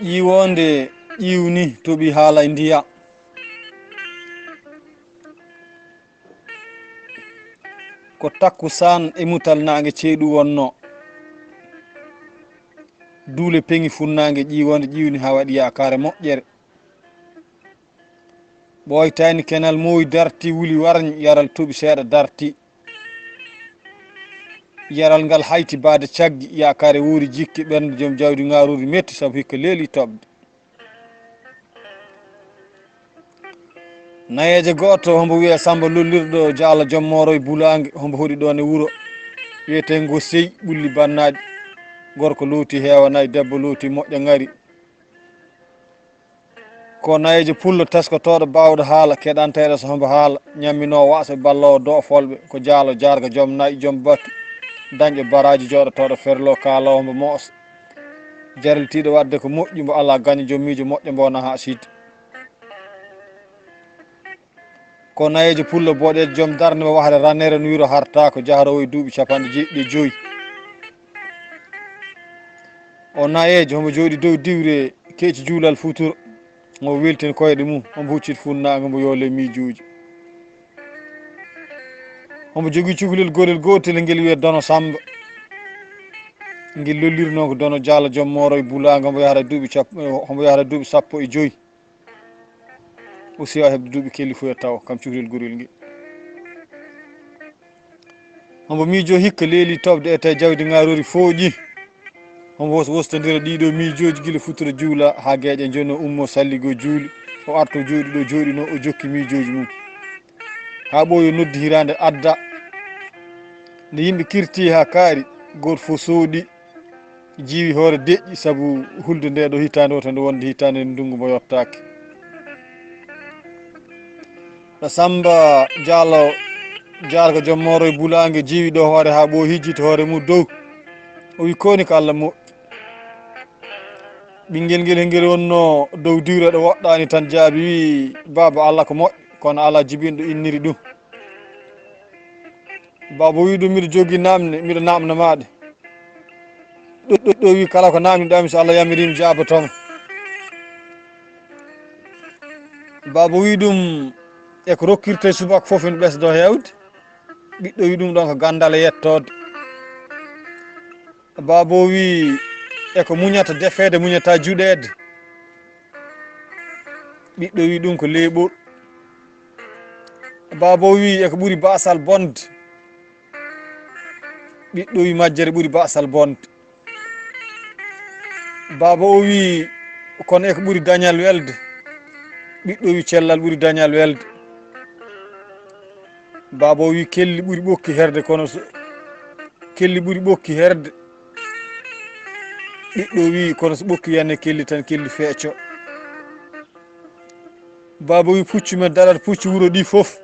yiwonde ƴiwni toɓi haala e ndiya ko takkusan e mutal nangue ceeɗu wonno duule peŋi funnangue ƴiwonde ƴiwni ha waɗi yakare moƴƴere ɓoytani kenal mowi darti wuli warñ yaral tooɓi seeɗa darti yaral ngal hayti baade caggi yakare wuuri jikki ɓernde joom jawdi garuri metti saabu hikka leeli toɓde nayeje goto hombo wiya Samba lollirɗo jaala jommoro e Pulaagu hombo hoɗi ɗon e wuuro wiyete ngo sey ɓulli bannaɗi gorko looti hewanayi debbo looti moƴƴa ngari ko nayeje pullo teskotoɗo bawɗo haala keɗanteɗo so hombo haala ñammino wasa ballowo do folɓe ko jaalo jarga joom nayyi joom battu dañƴo baraji joɗotoɗo ferlo kalowo mbo moosa jarlitiɗo wadde ko moƴƴi mbo ala gaño joom miijo moƴƴo mbona ha sidde ko nayeje pullo boɗeje joom darde mo wahde rannere no wiro hartako jahrowo e duuɓi capanɗe jeeɗiɗi e 5 o nayeje homo jooɗi dow diwre keeci juulal futuro mo weltini koyɗe mum omo hucciti funnague mbo yoole miijuji homo jogui cukalel golel gotel guel wiye Dono Samba guel lollirno ko Dono Diallo jommoro e Pulaagu hombo yahata duuɓi 15 o siwa hebde duuɓi kelli fo taw kam cukalel gorel nguel hombo miijo hikka leeli tobde ete jawdi garori fooƴi hombo wostodira ɗiɗo miijoji guila futuro juula ha gueƴe joni o ummo salligo juuli o arto jooɗi ɗo jooɗino o jokki miijoji mum ha ɓooyo noddi hirande adda nde yimɓe kirti ha kaari goto fo sooɗi jiiwi hoore deƴƴi saabu hulde nde ɗo hitande o tande wonde hitande ndungu mo yottaki ɗo Samba Diallo jarga jommoro e Pulaagu jiiwi ɗo hoore ha ɓooyi hijjita hoore mum dow o wi koni ko Allah moƴƴi ɓinguel nguel hengel wonno dow diwre ɗo woɗɗani tan jaabi wi baba Allah ko moƴƴi kono ala jibinɗo inniri ɗum baba wi ɗum mbiɗa jogui namde mbiɗa namna maɗe ɗo wi kala ko namdiɗami so Allah yamirimi jabotomo baba wi ɗum eko rokkirte subaka foof ene ɓesdo hewde ɓiɗɗo wi ɗum ɗon ko gandal e yettode baba o wi eko muñata defede muñata juɗede ɓiɗɗo wi ɗum ko leeɓol baba o wi eko ɓuuri basal bonde ɓiɗɗo wi majjere ɓuuri basal bonde baba o wi kono eko ɓuuri dañal welde ɓiɗɗo wi cellal ɓuuri dañal welde baba o wi kelli ɓuuri ɓokki herde kono kelli ɓuuri ɓokki herde ɓiɗɗo wi kono so ɓokki wiyane kelli tan kelli feecco baba wi puccu men daɗata puccu wuuro ɗi foof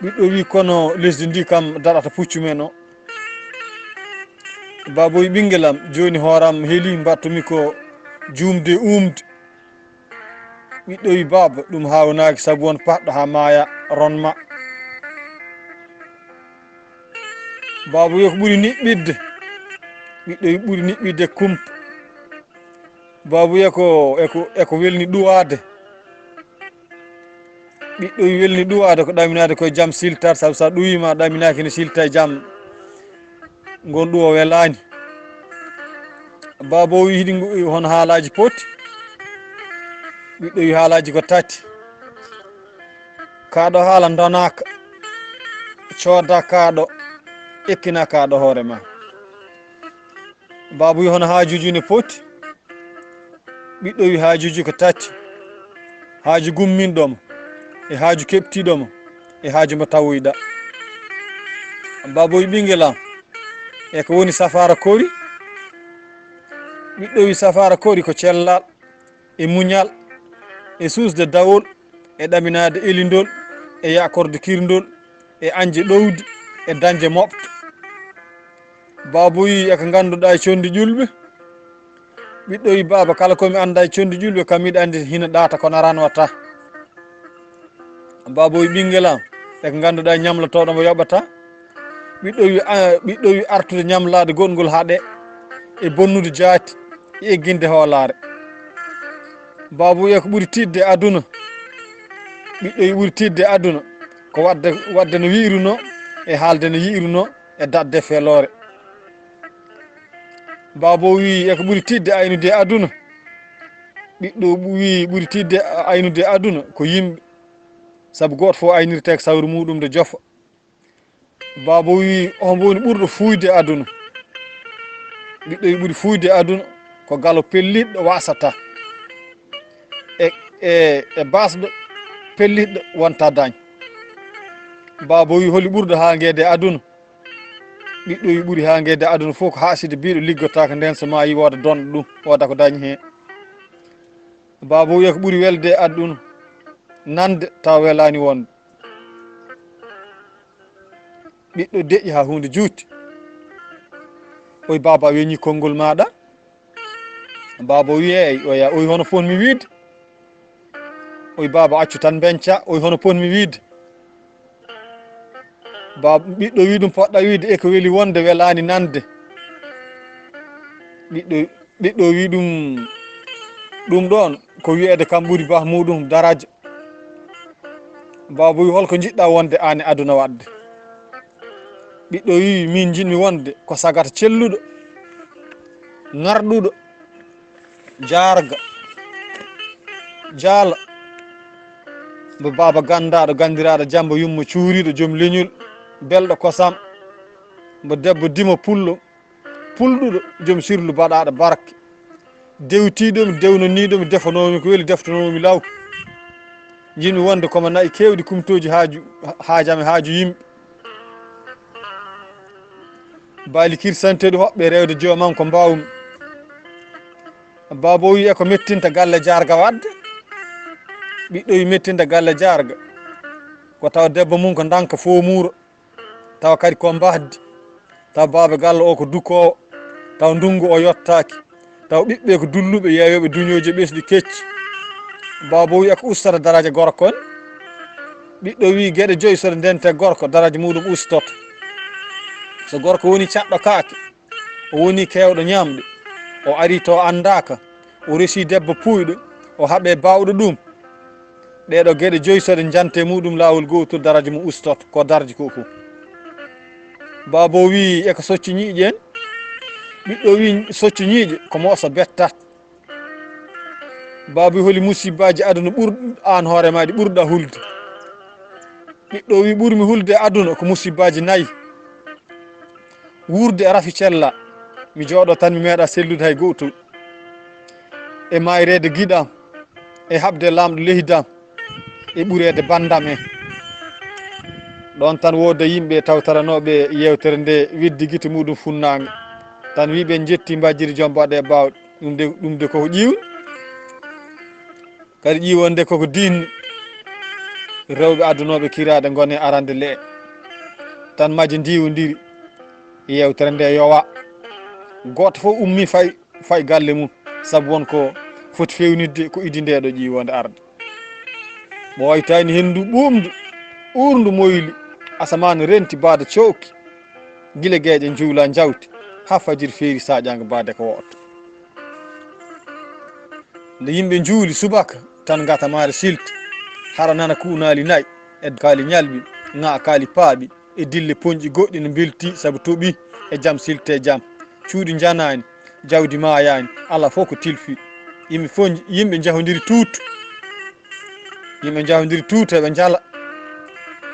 ɓiɗɗo wi kono lesdi ndi kam daɗata puccu men o baba wi ɓinguelam joni hooram heeli mbattumi ko jumde umde ɓiɗɗo wi baba ɗum hawnaki saabu won patɗo ha maaya ronma baba wi ko ɓuuri niɓɓidde ɓiɗɗo wi ɓuuri niɓɓidde kumpa baba wi eko welni ɗuwade ɓiɗɗo wi welni ɗuwade ko ɗaminade koye jaam siltade saabu sa ɗuwima ɗaminaki ne silta e jaam gon ɗuwo welani baba o wi hiɗi hono haalaji poti ɓiɗɗo wi haalaji ko tati kaɗo haala donaka cooda kaɗo ekkina kaɗo hoore ma baba wi hono haajuji ne poti ɓiɗɗo wi haajuji ko tati haaju gumminɗomo e haaju keɓtiɗomo e haaju mo tawoyɗa baba wi ɓinguelam eko woni safara kori ɓiɗɗo wi safara kori ko cellal e muñal e susde dawol e ɗaminade elindol e yakorde kirndol e anje ɗowdi e dañde moɓto baba wi eko ganduɗa e condi ƴulɓe ɓiɗɗo wi baba kala komi anda e condi ƴulɓe kam miɗa andi hina ɗaata kono aran watta baba wi ɓinguelam eko ganduɗa e ñamlotoɗo mo yoɓata ɓiɗɗo wi artude ñamlade goɗgol haaɗe e bonnude jaati egginde hoolare. Baba wi ko ɓuuri tidde aduna ɓiɗɗo yi ɓuuri tidde aduna ko wadde no wiruno e haalde no yiruno e dadde felore. Baba wi eko ɓuuri tidde aynude aduna ɓiɗɗo wi ɓuuri tidde aynude aduna ko yimɓe, saabu goto fof aynirte ko sawru muɗum nde jofa. Baba wi on woni ɓurɗo fuyde aduna. Ɓiɗɗo wi ɓuuri fuyde aduna ko galo pelliɗɗo wasata e basɗo pelliɗɗo wonta dañ. Baba wi holi ɓurɗo hangede aduna ɓiɗɗo wi ɓuuri hangede aduna fof ko haside biɗo liggotaka nden so ma yi woda donɗo ɗum woda ko dañi hen. Baba wi ko ɓuuri welde aduna nande taw welani wonde. Ɓiɗɗo deƴƴi ha hunde juuti. Oyi baba a weñi konngol maɗa. Baba wi eyyi oya oyi hono fonmi wiide. Oyi baba accu tan benca. Oyi hono ponmi wiide. Baba ɓiɗɗo wi ɗum poɗɗa wiide eko weeli wonde welani nande. ɓiɗɗo wi ɗum ɗon ko wiyede kam ɓuuri ba muɗum daraja. Baba wi holko jiɗɗa wonde an e aduna wadde. Ɓiɗɗo wi min jinmi wonde ko sagata celluɗo ngarɗuɗo jarga jaala mo baba gandaɗo gandiraɗo Jamma yummo cuuriɗo joom leñol belɗo kosam mo debbo dimo pullo pulɗuɗo joom sirlu baɗaɗo barke dewtiɗomi dewnoniɗomi defanomi ko weeli deftanomi law. Jinmi wonde komo nayi kewɗi kumtoji haajami haaju yimɓe. Baali kirsanteɗo hoɓɓe rewde jomam ko mbawmi. Baba wi eko mettinta galle jarga wadde. Ɓiɗɗo wi mettinta galle jarga ko taw debbo mum ko danka fomuro taw kadi ko mbahdi taw baba galle o ko dukowo taw ndungu o yottaki taw ɓiɓɓe ko dulluɓe yeeyoɓe duñoji ɓesɗi kecci. Baba wi eko ustata daraja gorko en. Ɓiɗɗo wi gueɗe joyyi soɗo ndente gorko daraja muɗum ustoto. So gorko woni caɗɗo kaake o woni kewɗo ñamde o ari to andaka o resi debbo puyɗo o haaɓe bawɗo ɗum ɗeɗo gueɗe joyyi soɗe jante muɗum lawol gotol daraja mum ustoto ko darji ko fof. Baba wi eko socci ñiiƴe en. Ɓiɗɗo wi socci ñiiƴe ko mooso bettat. Baba wi holi musibbaji aduna ɓurɗo an hoorema ɗi ɓurɗa hulde. Ɓiɗɗo wi ɓurmi hulde aduna ko musibbaji nayyi. Wurde e rafi cella mi jooɗo tan mi meeɗa sellude hay gotol e mayrede giɗam e habde lamɗo lehdam e ɓurede bandam en. ɗon tan wooda yimɓe tawtaranoɓe yewtere nde widdi guite muɗum funnague tan wiɓe jetti mbajiri joom mbaɗe bawɗe ɗum de koko ƴiwni kadi ƴiwonde koko dinni rewɓe adunoɓe kiraɗe gone arande lee tan maji diwodiri yewtere nde yowa goto fof ummi fay galle mum saabu wonko foti fewnidde ko idi ndeɗo ƴiwonde arde ɓoytani hendu ɓumdu urndu moyli asamane renti baada cowki guila gueƴe juula jawti ha fajiri feeri saƴaga baade ko wotto nde yimɓe juuli subaka tan gata maare silti hara nana kunali nayyi e kaali ñalɓi ŋa kaali paaɓi e dille poñƴi goɗɗi ne belti saabu tooɓi e jaam silte jaam cuuɗi janani jawdi mayani ala fof ko tilfi yimɓe jahodiri tuutu heɓe jala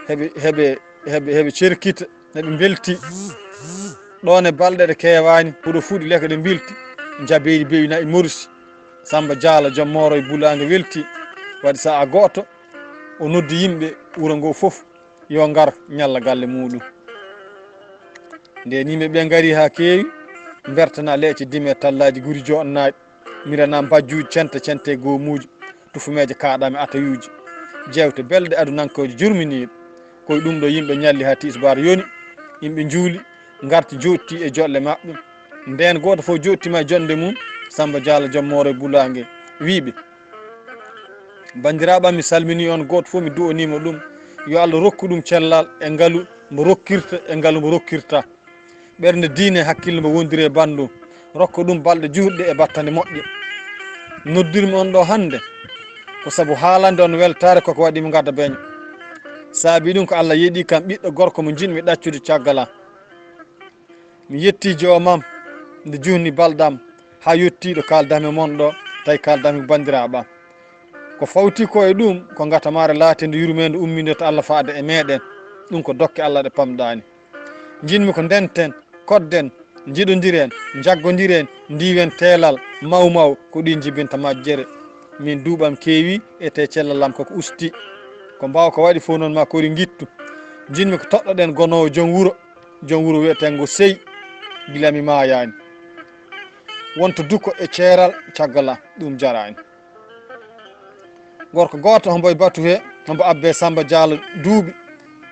heɓe cerkita neɓe belti ɗon e balɗe ɗe kewani huɗo fuuɗi leka ɗe bilti jabeyɗi bewi nayi morsi Samba Diala joom Moro e Pulaagu welti waɗi saaha goto o noddi yimɓe wuuro ngo foof yo gar ñalla galle muɗum nden yimɓeɓe gari ha kewi bertana leecce dime tallaji guuri joɗanaɗi mirana mbajjuji cente gomuji tufumeje kaɗami atayuji jewte belde adunankoje jurminiɗe koye ɗum ɗo yimɓe ñalli ha tisbar yoni yimɓe juuli garti jotti e jolle mabɓe nden goto foof jottima e jonde mum Samba Diala joom Moro e Pulaagu wiiɓe bandiraɓam mi salmini on goto foof mi du'anima ɗum yo Allah rokku ɗum cellal e ngaalu mo rokkirta e ngaalu mo rokkirta ɓernde diine hakkille mo wondiri e bandum rokka ɗum balɗe juutɗe e battande moƴƴe. Noddirmi on ɗo hande ko saabu haalande on weltare koko waɗimi gadda beeño. Saabi ɗum ko Allah yiiɗi kam ɓiɗɗo gorko mo jinmi ɗaccude caggal am. Mi yetti joomam nde junni balɗam ha yettiɗo kaldami e mon ɗo, tawi kaldami bandiraɓe am. Ko fawti ko e ɗum ko gatamare laatinde yurmede ummide to Allah faade e meɗen. ɗum ko dokke Allah ɗe pamɗani. Jinmi ko ndenten kodden jiɗodiren jaggodiren ndiwen teelal maw ko ɗi jibinta majjere. Min duuɓam keewi ete cellalam koko usti ko mbaw ko waɗi fof noon ma kori gittu. Jinmi ko toɗɗoɗen gonowo joom wuuro wiyetengo sey gila mi mayani. Wonto dukko e ceeral caggalam ɗum jarani. Gorko goto hombo e batu he hombo abbe Samba Diallo duuɓi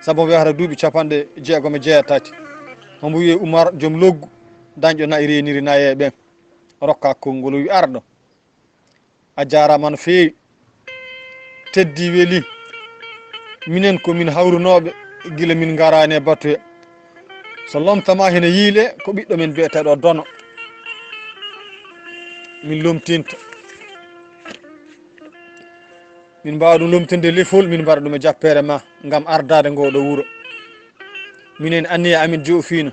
saabu omo wiyata duuɓi 60 hombo wiye Oumar joom loggu dañƴo nayi reniri nayeɓen rokka konngol o wi arɗo a jarama no fewi teddi weeli minen komin hawrunoɓe guila min garani e batu he so lomtama hene yiile ko ɓiɗɗo men biyeteɗo Dono min lomtinta min mbawa ɗum lomtinde lefol min mbaɗa ɗum e jappere ma gam ardade ngoɗo wuuro. Minen anniye amin jofino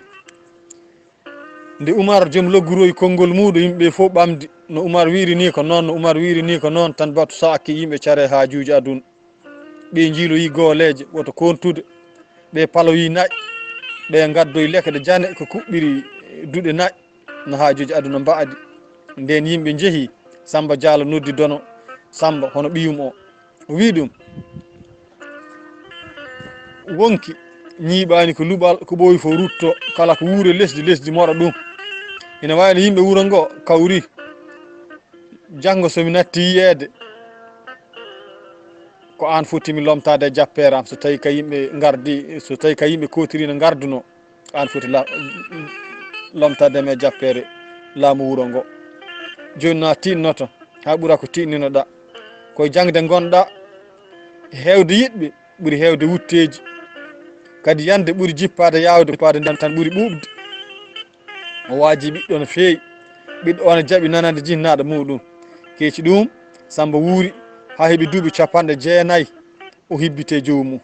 nde Oumar joom logguroyi konngol muɗum yimɓe fof ɓamdi no Oumar wiri ni ko noon no Oumar wiri ni ko noon tan batu sakki yimɓe care hajuji aduna. ɓe jiiloyi gooleje woto kontude ɓe paloyi nayi ɓe gaddoyi lekɗe jane ko kuɓɓiri duuɗe nayi no hajuji aduna mbaadi. Nden yimɓe jeehi Samba Diallo noddi Dono Samba hono ɓiyum o wi ɗum wonki ñiiɓani ko luɓal ko ɓooyi fo rutto kala ko wuure lesdi moɗa ɗum. Ina wayno yimɓe wuuro ngo kawri janggo somi natti yiyede ko an fottimi lomtade e jappere am so tawi ka yimɓe gardi so tawi ka yimɓe kotirino garduno an foti lomtadema e jappere laamu wuuro ngo. Joni na tinnoto ha ɓuura ko tinninoɗa koye jangde gonɗa hewde yiɗɓe ɓuuri hewde wutteji kadi yande ɓuuri jippade yawde pade nden tan ɓuuri ɓuɓde. O waaji ɓiɗɗo no fewi ɓiɗɗo o ne jaaɓi nanade jinnaɗo muɗum keeci ɗum Samba wuuri ha heeɓi duuɓi 90 o hibbite jomum.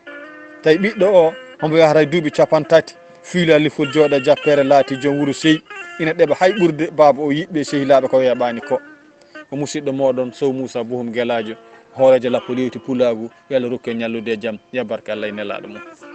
Tawi ɓiɗɗo o hombo yahata duuɓi 30 fiila lifol jooɗa jappere laati joom wuuro seyi ina ɗeɓa hay ɓurde baba o yiɗɓe sehilaɓe ko weeɓani ko musidɗo moɗon Sow Muusa Bohum Gelaajo Hooreejo lappol yeewti Pulaagu yo Allah rokku en ñallude e jaam ya barke Allah e nelaɗo mum.